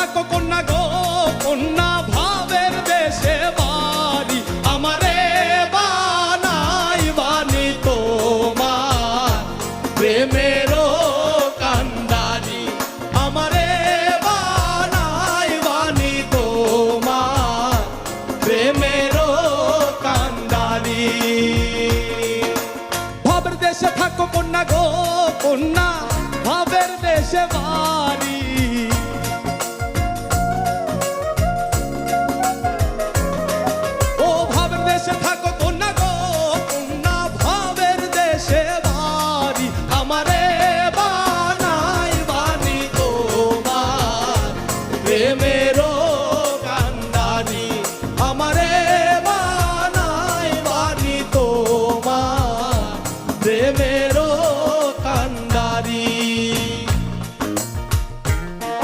থাকো কন্যা গো কন্যা ভাবের দেশে বাড়ি আমারে বানাই বানি তোমার প্রেমেরও কান্ডারি আমারে বানাই বানি তোমার প্রেমেরও কান্ডারি ভাবের দেশে থাকো কন্যা গো কন্যা ভাবের দেশে বাড়ি ও ভাবের দেশে থাকো কন্যা গো কন্যা ভাবের দেশে বাড়ি আমারে বানাই বানি তোমার প্রেমের